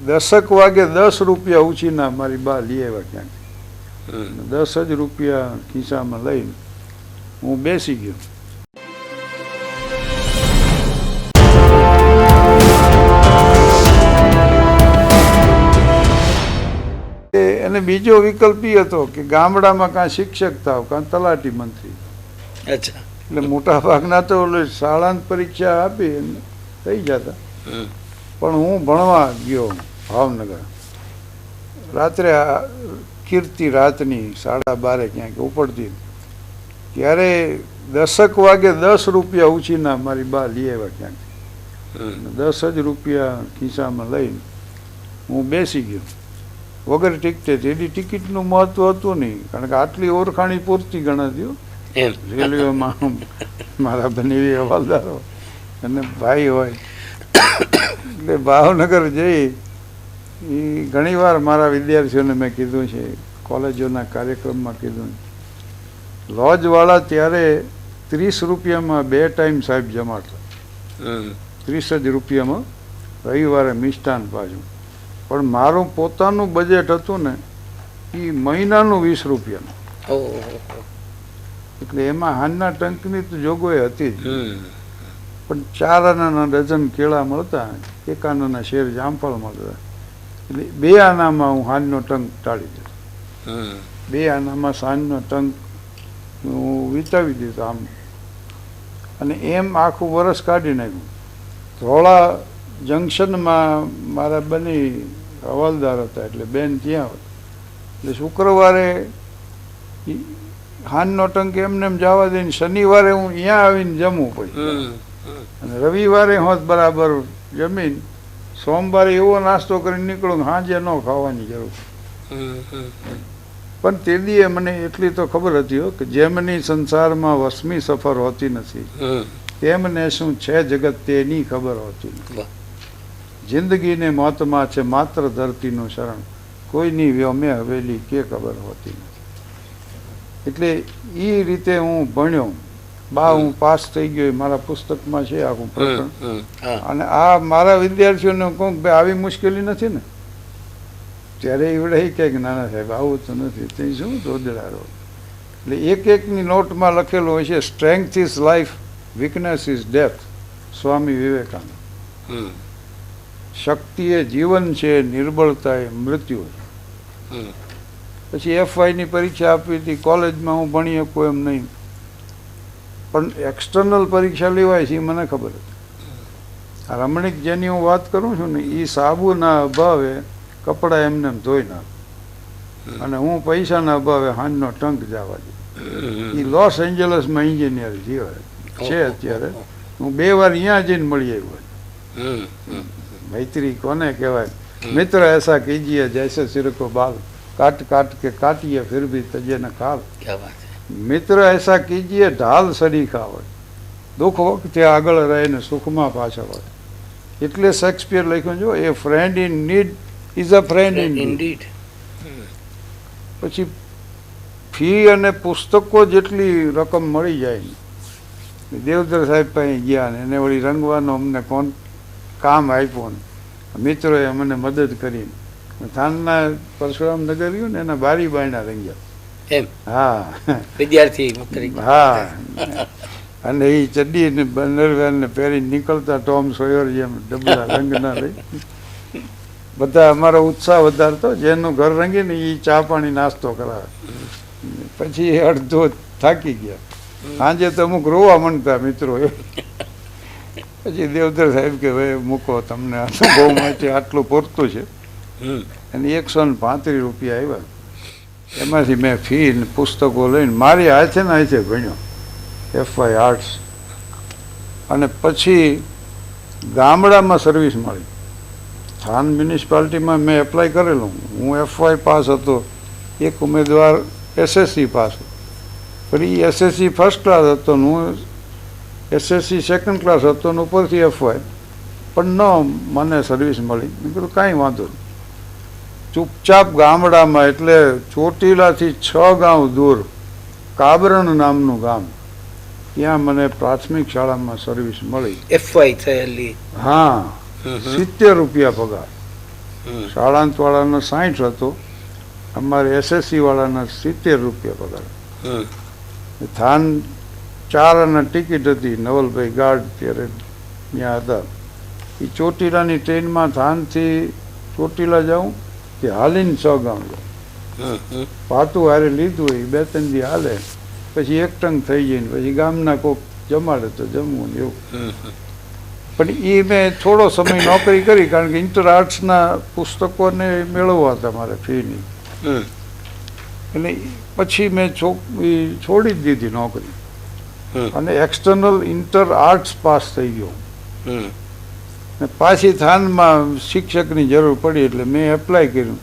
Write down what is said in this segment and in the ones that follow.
10 વાગે 10 રૂપિયા ઉછીના મારી બા લઈ આવ્યા ક્યાંક, 10 જ રૂપિયા ખિસ્સામાં લઈને હું બેસી ગયો. અને બીજો વિકલ્પ એ હતો કે ગામડામાં કાં શિક્ષક થાવ કાં તલાટી મંત્રી. અચ્છા. એટલે મોટા ભાગના તો શાળાની પરીક્ષા આપી થઈ જતા, પણ હું ભણવા ગયો ભાવનગર. રાત્રે કીર્તિ રાતની 12:30 ક્યાંક ઉપડતી, ત્યારે 10 વાગે 10 રૂપિયા ઉછીના મારી બા લઈ આવ્યા ક્યાંક, 10 જ રૂપિયા ખિસ્સામાં લઈને હું બેસી ગયો વગર ટિકિટે. એની ટિકિટનું મહત્વ હતું નહીં, કારણ કે આટલી ઓળખાણી પૂરતી ગણાતી. રેલવેમાં મારા બનેવી હવાલદારો અને ભાઈ હોય એટલે ભાવનગર જઈ એ ઘણીવાર મારા વિદ્યાર્થીઓને મેં કીધું છે, કોલેજોના કાર્યક્રમમાં કીધું. લોજવાળા ત્યારે 30 રૂપિયામાં 2 ટાઈમ સાહેબ જમાડતા, 30 જ રૂપિયામાં રવિવારે મિષ્ટાન પાછું. પણ મારું પોતાનું બજેટ હતું ને એ મહિનાનું 20 રૂપિયાનું, એટલે એમાં હાનના ટંકની તો જોગવાઈ હતી જ. પણ 4 આનાના ડઝન કેળા મળતા, 1 આનાના શેર જામફળ મળતા, એટલે 2 આનામાં હું હાનનો ટંક ટાળી દીધો. 2 આનામાં સાંજનો ટંક હું વિતાવી દીધો આમ, અને એમ આખું વરસ કાઢી નાખ્યું. ધોળા જંકશનમાં મારા બની હવાલદાર હતા, એટલે બેન ત્યાં હતા. એટલે શુક્રવારે હાનનો ટંક એમને એમ જવા દઈને શનિવારે હું અહીંયા આવીને જમવું પડ્યું, અને રવિવારે હોત બરાબર જમીન સોમવારે એવો નાસ્તો કરીને નીકળું સાંજે ન ખાવાની જરૂર. પણ તે દીએ મને એટલી તો ખબર હતી કે જેમની સંસારમાં વસમી સફર હોતી નથી તેમને શું છે જગત તેની ખબર હોતી નથી. જિંદગીને મોતમાં છે માત્ર ધરતીનું શરણ, કોઈની વ્યોમે હવેલી કે ખબર હોતી નથી. એટલે એ રીતે હું ભણ્યો. બા હું પાસ થઈ ગયો, મારા પુસ્તકમાં છે આખું પ્રકરણ. અને આ મારા વિદ્યાર્થીઓને કહું કે આવી મુશ્કેલી નથી ને, ત્યારે એવડે કહે કે નાના સાહેબ આવું તો નથી, તે શું દોદડારો. એટલે એકની નોટમાં લખેલું હોય છે, strength is life, weakness is death, Swami Vivekananda. શક્તિ એ જીવન છે, નિર્બળતા એ મૃત્યુ. પછી FYની પરીક્ષા આપી હતી. કોલેજમાં હું ભણી શકું એમ નહીં, પણ એક્સટર્નલ પરીક્ષા લેવાય છે એ મને ખબર હતી. આ રમણીક જેની હું વાત કરું છું ને, એ સાબુના અભાવે કપડાં એમને ધોઈ નાખ, અને હું પૈસાના અભાવે હાંજનો ટંક જવા દે. એ લોસ એન્જલસમાં એન્જિનિયર જીવે છે અત્યારે. હું 2 વાર અહીંયા જઈને મળી આવ્યો. મૈત્રી કોને કહેવાય? મિત્ર એસા કીજીએ જૈસે સિર કો બાલ, કાટ કાટ કે કાટીએ ફિર ભી તજે ન ખાલ. મિત્ર એસા કીજીએ ઢાલ સડી ખાવડ, દુઃખ વખતે આગળ રહે ને સુખમાં પાછળ હોય. એટલે શેક્સપિયર લખ્યું જો, a friend in need is a friend in deed. પછી ફી અને પુસ્તકો જેટલી રકમ મળી જાય ને, દેવદર સાહેબ પાસે ગયા ને એને વળી રંગવાનો અમને કોણ કામ આપ્યું ને મિત્રોએ અમને મદદ કરી. થાનના પરશુરામ નગર રહ્યું ને એના બારી બાયણા રંગ્યા. હા, વિદ્યાર્થી. હા, અને એ ચડ્ડી ને બંદરવેલ ને પહેરી નીકળતા ટોમ સોયર જેમ ડબલા રંગના લઈ. બધા અમારો ઉત્સાહ વધારતો. જેનું ઘર રંગી ને એ ચા પાણી નાસ્તો કરાવે. પછી અડધો થાકી ગયા. સાંજે તો અમુક રોવા માંડતા મિત્રો. પછી દેવદર સાહેબ કે ભાઈ મૂકો, તમને અનુભવ માટે આટલું પૂરતું છે. અને 135 રૂપિયા આવ્યા. એમાંથી મેં ફી ને પુસ્તકો લઈને મારી હાથે ને હાથે ભણ્યો FY આર્ટ્સ. અને પછી ગામડામાં સર્વિસ મળી. થાન મ્યુનિસિપાલિટીમાં મેં એપ્લાય કરેલું. હું FY પાસ હતો, એક ઉમેદવાર SSC પાસ. ફરી SSC ફર્સ્ટ ક્લાસ હતો ને હું SSC સેકન્ડ ક્લાસ હતો ને ઉપરથી FY. પણ ન મને સર્વિસ મળી. મેં કીધું કાંઈ વાંધો નહીં. ચૂપચાપ ગામડામાં, એટલે ચોટીલાથી 6 ગામ દૂર કાબરણ નામનું ગામ, ત્યાં મને પ્રાથમિક શાળામાં સર્વિસ મળી. FY થયેલી. હા, 70 રૂપિયા પગાર. શાળાંતવાળાનો 60 હતો, અમારે SSC વાળાના 70 રૂપિયા પગાર. થાન 4 આના ટિકિટ હતી. નવલભાઈ ગાર્ડ ત્યારે ત્યાં હતા. એ ચોટીલાની ટ્રેનમાં થાનથી ચોટીલા જાઉં કે હાલીને 6 ગામ જાઉં. પાતું હારે લીધું હોય 2-3 દી હાલે, પછી એક ટંગ થઈ જાય ને પછી ગામના કોક જમાડે તો જમવું ને એવું. પણ એ મેં થોડો સમય નોકરી કરી, કારણ કે ઇન્ટર આર્ટ્સના પુસ્તકોને મેળવવા હતા મારે ફીની. એટલે પછી મેં છોડી જ દીધી નોકરી અને એક્સટર્નલ ઇન્ટર આર્ટ્સ પાસ થઈ ગયો. ને પાછી થાનમાં શિક્ષકની જરૂર પડી એટલે મેં એપ્લાય કર્યું.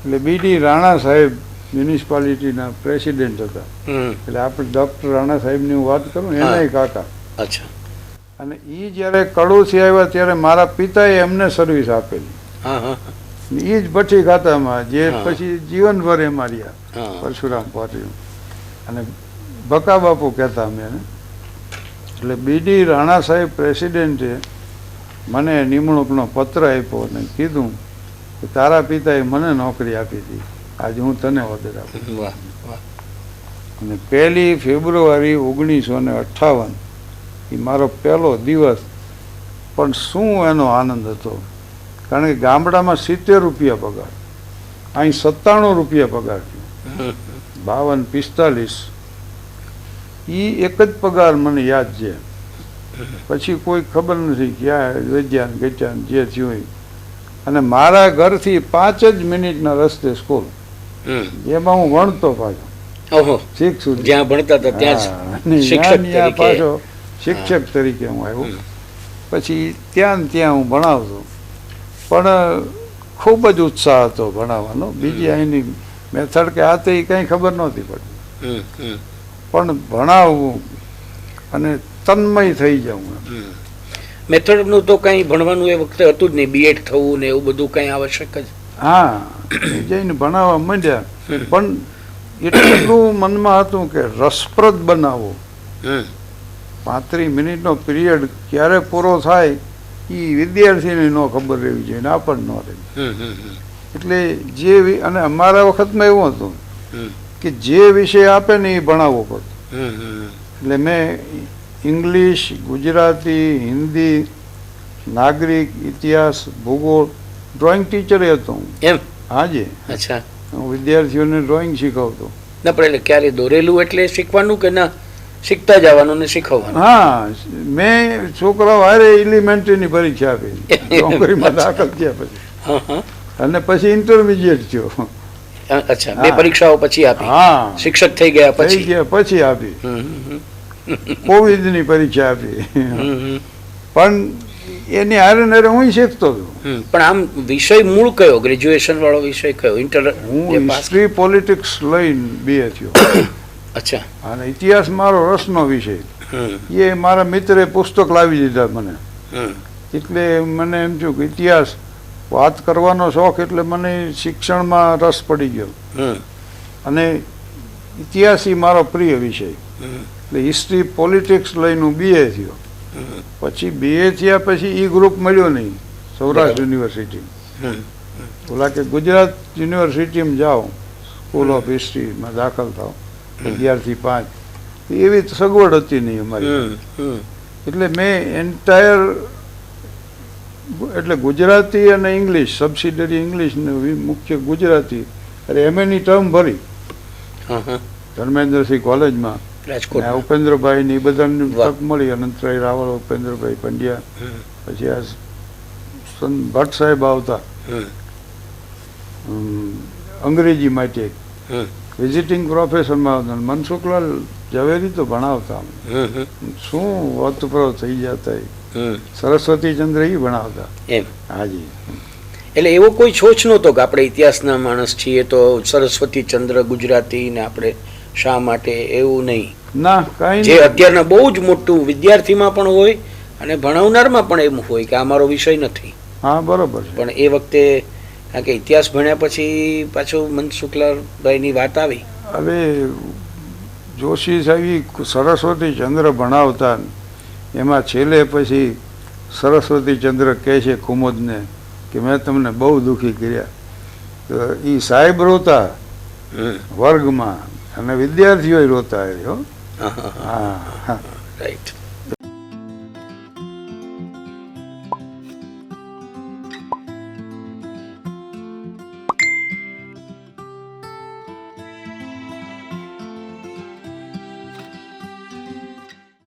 એટલે BD રાણા સાહેબ મ્યુનિસિપાલિટીના પ્રેસિડેન્ટ હતા. એટલે આપણે ડૉક્ટર રાણા સાહેબની હું વાત કરું, એના કાકા. અચ્છા. અને એ જ્યારે કડોશી આવ્યા ત્યારે મારા પિતાએ એમને સર્વિસ આપેલી. એ જ ભઠ્ઠી ખાતામાં, જે પછી જીવનભર એમાં રહ્યા, પરશુરામ પાટીલ. અને બકા બાપુ કહેતા અમે એને. એટલે BD રાણા સાહેબ પ્રેસિડેન્ટે મને નિમણૂકનો પત્ર આપ્યો અને કીધું કે તારા પિતાએ મને નોકરી આપી હતી, આજે હું તને ઓર્ડર આપું. અને 1 ફેબ્રુઆરી 1958 એ મારો પહેલો દિવસ. પણ શું એનો આનંદ હતો, કારણ કે ગામડામાં 70 રૂપિયા પગાર, અહીં 97 રૂપિયા પગાર થયો. 52-45 એ એક જ પગાર મને યાદ છે. પછી કોઈ ખબર નથી ક્યાં વેચ્યા ગચ્યા જે થયું. અને મારા ઘરથી 5 જ મિનિટના રસ્તે સ્કૂલ, એમાં હું ભણતો પાછો 6 સુધી. જ્યાં ભણતા હતા ત્યાં પાછો શિક્ષક તરીકે હું આવ્યો. પછી ત્યાં હું ભણાવતો. પણ ખૂબ જ ઉત્સાહ હતો ભણાવવાનો. બીજી અહીંની મેથડ કે આ તો એ કંઈ ખબર નહોતી પડતી. પણ ભણાવવું અને તન્મય થઈ જવું. મેથડનું તો કંઈ ભણવાનું એ વખતે હતું જ નહીં. B.Ed થવું ને એવું બધું કંઈ આવશ્યક જ. હા, જઈને ભણાવવા માંડ્યા. પણ એટલું મનમાં હતું કે રસપ્રદ બનાવો. 35 મિનિટનો પીરિયડ ક્યારે પૂરો થાય એ વિદ્યાર્થીને ન ખબર રહેવી જોઈએ, ના પણ ન રહે. એટલે જે, અને અમારા વખતમાં એવું હતું કે જે વિષય આપે ને એ ભણાવવો પડતો. એટલે મેં ઇંગ્લિશ, ગુજરાતી, હિન્દી, નાગરિક, ઇતિહાસ, ભૂગોળ, ડ્રોઈંગ ટીચર હતો હું. એમ? હાજી. અચ્છા. હું વિદ્યાર્થીઓને ડ્રોઈંગ શીખવતો. ના પણ એટલે ક્યારે દોરેલું એટલે શીખવાનું કે ના શીખતા જવાનું ને શીખવવાનું? હા, મેં છોકરાઓ હારે એલિમેન્ટરીની પરીક્ષા આપી, નોકરીમાં દાખલ થયા પછી. અને પછી ઇન્ટરમીડિયેટ થયો. અચ્છા, 2 પરીક્ષાઓ પછી આપી? હા. શિક્ષક થઈ ગયા પછી આપી. કોવિડની પરીક્ષા આપી. પણ એની હારે હું શીખતો હતો. પણ આમ વિષય મૂળ કયો? ગ્રેજ્યુએશન વાળો વિષય કયો? હું હિસ્ટ્રી પોલિટિક્સ લઈને BA થયો. અચ્છા. અને ઇતિહાસ મારો રસનો વિષય. એ મારા મિત્રે પુસ્તક લાવી દીધા મને. એટલે મને એમ થયું કે ઇતિહાસ વાત કરવાનો શોખ, એટલે મને શિક્ષણમાં રસ પડી ગયો. અને ઇતિહાસ એ મારો પ્રિય વિષય. એટલે હિસ્ટ્રી પોલિટિક્સ લઈને હું BA થયો. પછી BA થયા પછી એ ગ્રુપ મળ્યો નહીં સૌરાષ્ટ્ર યુનિવર્સિટી. ઓલા કે ગુજરાત યુનિવર્સિટીમાં જાઓ, સ્કૂલ ઓફ હિસ્ટ્રીમાં દાખલ થાવ, 11 થી 5. એવી સગવડ હતી નહીં અમારી. એટલે મેં એન્ટાયર, એટલે ગુજરાતી અને ઇંગ્લિશ, સબસિડરી ઇંગ્લિશ ને મુખ્ય ગુજરાતી, એટલે MA ની ટર્મ ભરી ધર્મેન્દ્રસિંહ કોલેજમાં. ઉપેન્દ્રભાઈ ની બધાની તક મળી. અનંતરાય રાવળ, ઉપેન્દ્રભાઈ પંડ્યા, પછી આ ભટ્ટ સાહેબ આવતા અંગ્રેજી માટે, વિઝિટિંગ પ્રોફેસરમાં આવતા. મનસુખલાલ ઝવેરી તો ભણાવતા. શું વતપ્રો થઈ જતા. સરસ્વતી ચંદ્ર એ ભણાવતા. એમ? હાજી. એટલે એવો કોઈ છોછ નહોતો કે આપણે ઇતિહાસના માણસ છીએ તો સરસ્વતી ચંદ્ર ગુજરાતી ને આપણે શા માટે, એવું નહીં? ના, કઈ જે અત્યારના બહુ જ મોટું વિદ્યાર્થીમાં પણ હોય અને ભણાવનારમાં પણ એમ હોય કે આ મારો વિષય નથી. હા, બરોબર. પણ એ વખતે કારણ કે ઇતિહાસ ભણ્યા પછી પાછું મનસુખલાલભાઈની વાત આવી. હવે જોશી સાહેબ સરસ્વતી ચંદ્ર ભણાવતા, એમાં છેલ્લે પછી સરસ્વતી ચંદ્ર કહે છે કુમુદને કે મેં તમને બહુ દુઃખી કર્યા. તો એ સાહેબ રોતા હમ. વર્ગમાં અને વિદ્યાર્થીઓ રોતા. હા, હા, હા. હા રાઈટ.